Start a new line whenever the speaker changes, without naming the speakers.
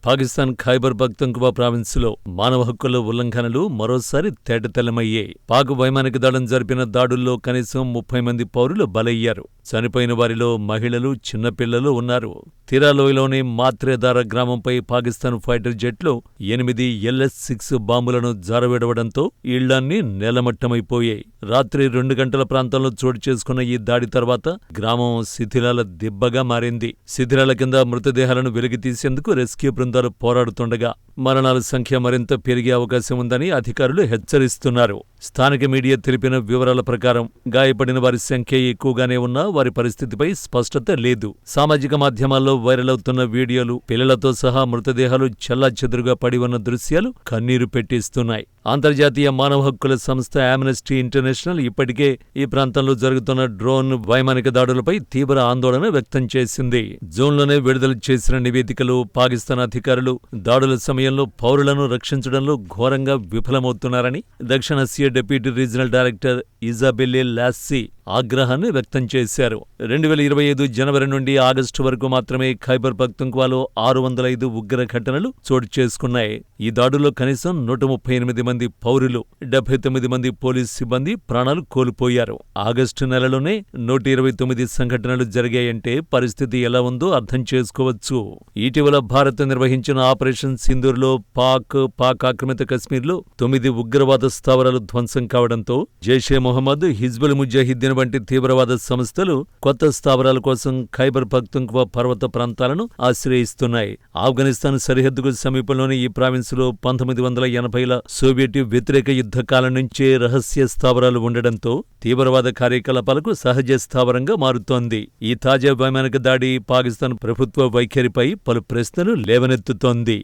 పాకిస్తాన్ ఖైబర్ పఖ్తుంఖ్వా ప్రావిన్సులో మానవ హక్కుల ఉల్లంఘనలు మరోసారి తేటతెల్లమయ్యాయి. పాక్ వైమానిక దళం జరిపిన దాడుల్లో కనీసం 30 మంది పౌరులు బలయ్యారు. చనిపోయిన వారిలో మహిళలు, చిన్నపిల్లలు ఉన్నారు. తిరాలోయలోని మాత్రేదార గ్రామంపై పాకిస్తాన్ ఫైటర్ జెట్లు 8 LS-6 బాంబులను జారవిడవడంతో ఇళ్లన్నీ నేలమట్టమైపోయాయి. రాత్రి 2 గంటల ప్రాంతంలో చోటు చేసుకున్న ఈ దాడి తర్వాత గ్రామం శిథిలాల దిబ్బగా మారింది. శిథిలాల కింద మృతదేహాలను వెలికితీసేందుకు రెస్క్యూ బృందాలు పోరాడుతుండగా మరణాల సంఖ్య మరింత పెరిగే అవకాశం ఉందని అధికారులు హెచ్చరిస్తున్నారు. స్థానిక మీడియా తెలిపిన వివరాల ప్రకారం గాయపడిన వారి సంఖ్య ఎక్కువగానే ఉన్నా వారి పరిస్థితిపై స్పష్టత లేదు. సామాజిక మాధ్యమాల్లో వైరల్ అవుతున్న వీడియోలు పిల్లలతో సహా మృతదేహాలు చెల్లాచెదురుగా పడి ఉన్న దృశ్యాలు కన్నీరు పెట్టిస్తున్నాయి. అంతర్జాతీయ మానవ హక్కుల సంస్థ ఆమ్నెస్టీ ఇంటర్నేషనల్ ఇప్పటికే ఈ ప్రాంతంలో జరుగుతున్న డ్రోన్ వైమానిక దాడులపై తీవ్ర ఆందోళన వ్యక్తం చేసింది. జూన్లోనే విడుదల చేసిన నివేదికలు పాకిస్తాన్ అధికారులు దాడుల సమయంలో పౌరులను రక్షించడంలో ఘోరంగా విఫలమవుతున్నారని దక్షిణాసియా డిప్యూటీ రీజనల్ డైరెక్టర్ ఇజాబెల్లే లాస్సీ ఆగ్రహాన్ని వ్యక్తం చేశారు. 2025 జనవరి నుండి ఆగస్టు వరకు మాత్రమే ఖైబర్ పఖ్తుంఖ్వాలో 605 ఉగ్ర ఘటనలు చోటు చేసుకున్నాయి. ఈ దాడుల్లో కనీసం 138 మంది పౌరులు, 79 మంది పోలీసు సిబ్బంది ప్రాణాలు కోల్పోయారు. ఆగస్టు నెలలోనే 129 సంఘటనలు జరిగాయంటే పరిస్థితి ఎలా ఉందో అర్థం చేసుకోవచ్చు. ఇటీవల భారత్ నిర్వహించిన ఆపరేషన్ సింధూర్లో పాక్ ఆక్రమిత కశ్మీర్లో 9 ఉగ్రవాద స్థావరాలు ధ్వంసం కావడంతో జైషే మొహమ్మద్, హిజ్బుల్ ముజాహిద్దీన్ వంటి తీవ్రవాద సంస్థలు కొత్త స్థావరాల కోసం ఖైబర్ పఖ్తుంఖ్వా పర్వత ప్రాంతాలను ఆశ్రయిస్తున్నాయి. ఆఫ్ఘనిస్తాన్ సరిహద్దుకు సమీపంలోని ఈ ప్రావిన్సులో 1980ల సోవియట్ వ్యతిరేక యుద్ధ కాలం నుంచే రహస్య స్థావరాలు ఉండడంతో తీవ్రవాద కార్యకలాపాలకు సహజ స్థావరంగా మారుతోంది. ఈ తాజా వైమానిక దాడి పాకిస్తాన్ ప్రభుత్వ వైఖరిపై పలు ప్రశ్నలు లేవనెత్తుతోంది.